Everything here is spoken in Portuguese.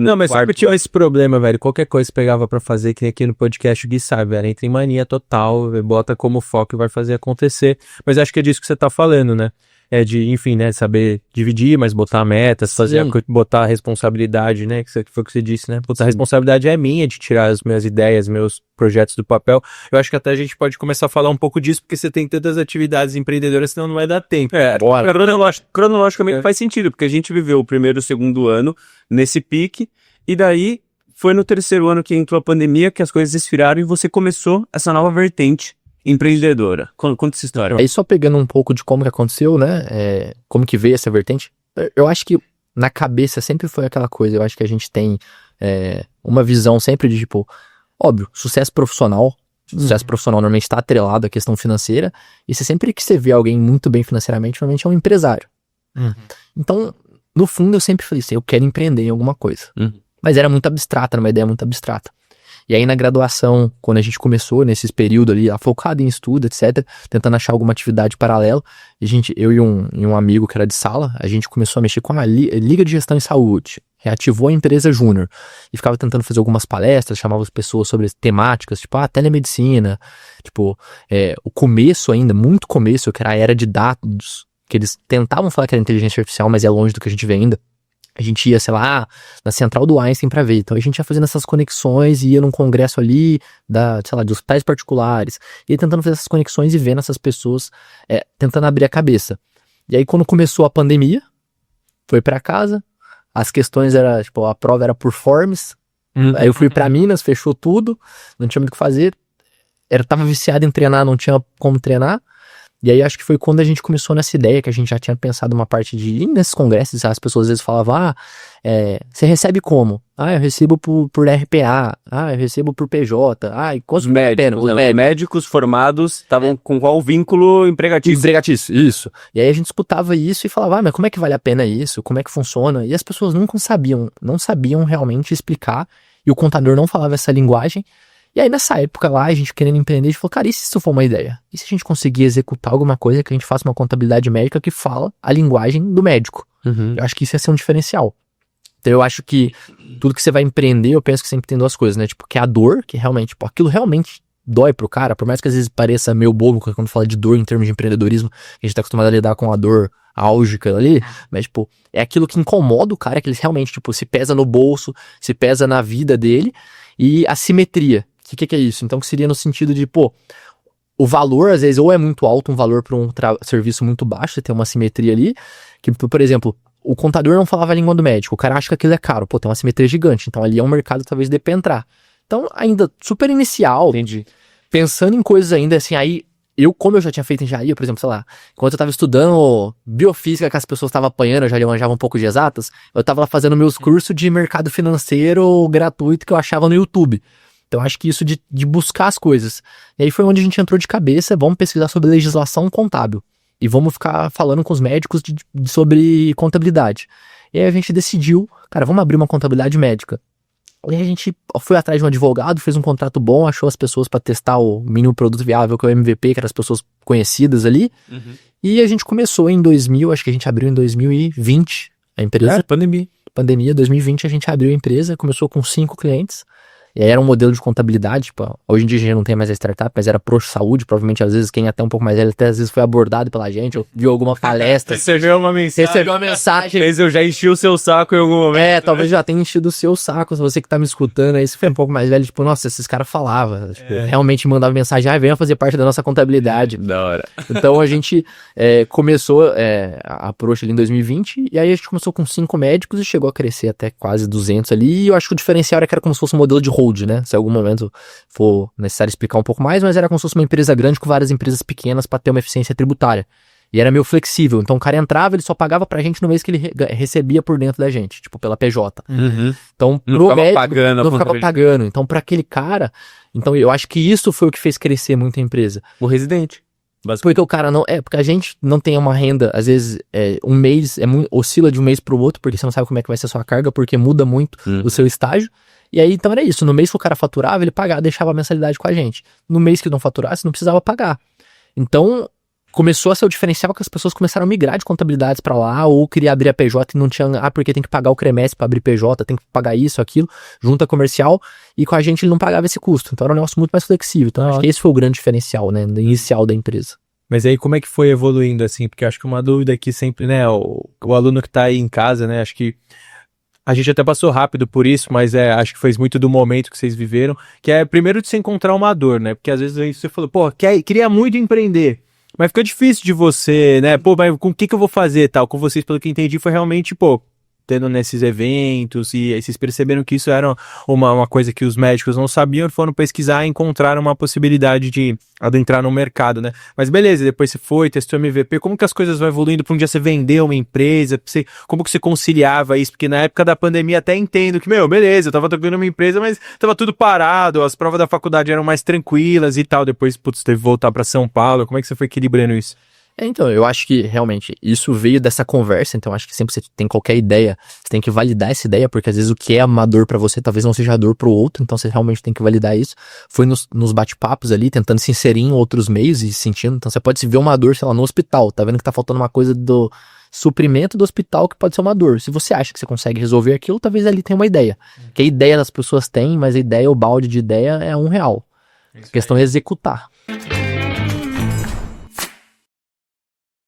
Não, mas sempre tinha esse problema, velho. Qualquer coisa que pegava pra fazer, que nem aqui no podcast o Gui sabe, velho. Entra em mania total, bota como foco e vai fazer acontecer. Mas acho que é disso que você tá falando, né? É de, enfim, né, saber dividir, mas botar metas, fazer botar a responsabilidade, né, que foi o que você disse, né, a responsabilidade é minha de tirar as minhas ideias, meus projetos do papel. Eu acho que até a gente pode começar a falar um pouco disso, porque você tem tantas atividades empreendedoras, senão não vai dar tempo. Cronologicamente faz sentido, porque a gente viveu o primeiro e o segundo ano nesse pique, e daí foi no terceiro ano que entrou a pandemia que as coisas esfriaram e você começou essa nova vertente empreendedora. Conta essa história. Aí só pegando um pouco de como que aconteceu, né? Como que veio essa vertente. Eu acho que na cabeça sempre foi aquela coisa. Eu acho que a gente tem uma visão sempre de tipo, óbvio, sucesso profissional. Sucesso profissional normalmente está atrelado à questão financeira. E sempre que você vê alguém muito bem financeiramente, normalmente é um empresário. Então, no fundo, eu sempre falei assim, eu quero empreender em alguma coisa. Mas era muito abstrata, uma ideia muito abstrata. E aí na graduação, quando a gente começou nesses períodos ali, focado em estudo, etc, tentando achar alguma atividade paralela, eu e um amigo que era de sala, a gente começou a mexer com a Liga de Gestão em Saúde, reativou a empresa Júnior, e ficava tentando fazer algumas palestras, chamava as pessoas sobre temáticas, tipo, telemedicina, tipo, o começo ainda, muito começo, que era a era de dados, que eles tentavam falar que era inteligência artificial, mas é longe do que a gente vê ainda. A gente ia, sei lá, na central do Einstein pra ver. Então a gente ia fazendo essas conexões, ia num congresso ali, sei lá, de hospitais particulares, ia tentando fazer essas conexões e vendo essas pessoas, tentando abrir a cabeça. E aí quando começou a pandemia, foi pra casa, as questões era, tipo, a prova era por Forms, aí eu fui pra Minas, fechou tudo, não tinha muito o que fazer, tava viciado em treinar, não tinha como treinar. E aí acho que foi quando a gente começou nessa ideia, que a gente já tinha pensado uma parte de ir nesses congressos, as pessoas às vezes falavam, você recebe como? Eu recebo por RPA, eu recebo por PJ, e quantos médicos formados estavam com qual vínculo empregatício? Empregatício, isso. E aí a gente disputava isso e falava, mas como é que vale a pena isso? Como é que funciona? E as pessoas não sabiam realmente explicar, e o contador não falava essa linguagem. E aí nessa época lá, a gente querendo empreender, a gente falou, cara, e se isso for uma ideia? E se a gente conseguir executar alguma coisa que a gente faça uma contabilidade médica que fala a linguagem do médico? Eu acho que isso ia ser um diferencial. Então eu acho que tudo que você vai empreender, eu penso que sempre tem duas coisas, né? Tipo, que é a dor, que realmente, tipo, aquilo realmente dói pro cara, por mais que às vezes pareça meio bobo quando fala de dor em termos de empreendedorismo, a gente tá acostumado a lidar com a dor álgica ali, mas tipo, é aquilo que incomoda o cara, que ele realmente, tipo, se pesa no bolso, se pesa na vida dele, e a simetria. O que é isso? Então que seria no sentido de, o valor às vezes ou é muito alto, um valor para um serviço muito baixo, você tem uma simetria ali, que por exemplo, o contador não falava a língua do médico, o cara acha que aquilo é caro, tem uma simetria gigante, então ali é um mercado que talvez dê pra entrar. Então ainda super inicial, entendi, pensando em coisas ainda assim, aí como eu já tinha feito engenharia, por exemplo, sei lá, enquanto eu tava estudando biofísica que as pessoas estavam apanhando, eu já manjava um pouco de exatas, eu tava lá fazendo meus cursos de mercado financeiro gratuito que eu achava no YouTube. Então acho que isso de buscar as coisas. E aí foi onde a gente entrou de cabeça, vamos pesquisar sobre legislação contábil. E vamos ficar falando com os médicos sobre contabilidade. E aí a gente decidiu, cara, vamos abrir uma contabilidade médica. E aí a gente foi atrás de um advogado, fez um contrato bom, achou as pessoas para testar o mínimo produto viável, que é o MVP, que eram as pessoas conhecidas ali. E a gente começou em 2000, acho que a gente abriu em 2020 a empresa. Pandemia, 2020 a gente abriu a empresa, começou com 5 clientes. E aí era um modelo de contabilidade, tipo, hoje em dia a gente não tem mais a startup, mas era pro saúde, provavelmente às vezes quem é até um pouco mais velho, até às vezes foi abordado pela gente, ou viu alguma palestra. Recebeu uma mensagem. Mas eu já enchi o seu saco em algum momento. Talvez já tenha enchido o seu saco, se você que tá me escutando aí, se foi um pouco mais velho, tipo, nossa, esses caras falavam, tipo, realmente mandavam mensagem, venha fazer parte da nossa contabilidade. Da hora. Então a gente começou a Approach ali em 2020, e aí a gente começou com 5 médicos e chegou a crescer até quase 200 ali, e eu acho que o diferencial era que era como se fosse um modelo de né? Se em algum momento for necessário explicar um pouco mais, mas era como se fosse uma empresa grande com várias empresas pequenas para ter uma eficiência tributária. E era meio flexível. Então o cara entrava, ele só pagava pra gente no mês que ele recebia por dentro da gente, tipo pela PJ. Então não ficava pagando. Então pra aquele cara, então eu acho que isso foi o que fez crescer muito a empresa. O residente. Porque o cara não. Porque a gente não tem uma renda, às vezes, um mês, oscila de um mês pro outro, porque você não sabe como é que vai ser a sua carga, porque muda muito o seu estágio. E aí, então era isso. No mês que o cara faturava, ele pagava, deixava a mensalidade com a gente. No mês que não faturasse, não precisava pagar. Então, começou a ser o diferencial que as pessoas começaram a migrar de contabilidades pra lá, ou queria abrir a PJ e não tinha, porque tem que pagar o CREMES pra abrir PJ, tem que pagar isso, aquilo, junta comercial, e com a gente ele não pagava esse custo, então era um negócio muito mais flexível, então acho que esse foi o grande diferencial, né, inicial da empresa. Mas aí como é que foi evoluindo, assim? Porque acho que uma dúvida aqui sempre, né, o aluno que tá aí em casa, né, acho que a gente até passou rápido por isso, mas acho que fez muito do momento que vocês viveram, que é primeiro de se encontrar uma dor, né, porque às vezes aí você falou, pô, queria muito empreender, mas fica difícil de você, né, pô, mas com o que eu vou fazer, tal, com vocês, pelo que eu entendi, foi realmente, pô, tendo nesses eventos, e aí vocês perceberam que isso era uma coisa que os médicos não sabiam, foram pesquisar e encontraram uma possibilidade de adentrar no mercado, né? Mas beleza, depois você foi, testou MVP, como que as coisas vão evoluindo para um dia você vender uma empresa, como que você conciliava isso? Porque na época da pandemia até entendo que, beleza, eu tava tocando uma empresa, mas tava tudo parado, as provas da faculdade eram mais tranquilas e tal, depois, putz, teve que voltar para São Paulo, como é que você foi equilibrando isso? Então, eu acho que realmente isso veio dessa conversa, então acho que sempre você tem qualquer ideia, você tem que validar essa ideia, porque às vezes o que é amador pra você talvez não seja dor pro outro, então você realmente tem que validar isso. Foi nos bate-papos ali, tentando se inserir em outros meios e sentindo, então você pode se ver uma dor, sei lá, no hospital, tá vendo que tá faltando uma coisa do suprimento do hospital que pode ser uma dor. Se você acha que você consegue resolver aquilo, talvez ali tenha uma ideia. Que a ideia das pessoas têm, mas a ideia, o balde de ideia é R$1. A questão é executar.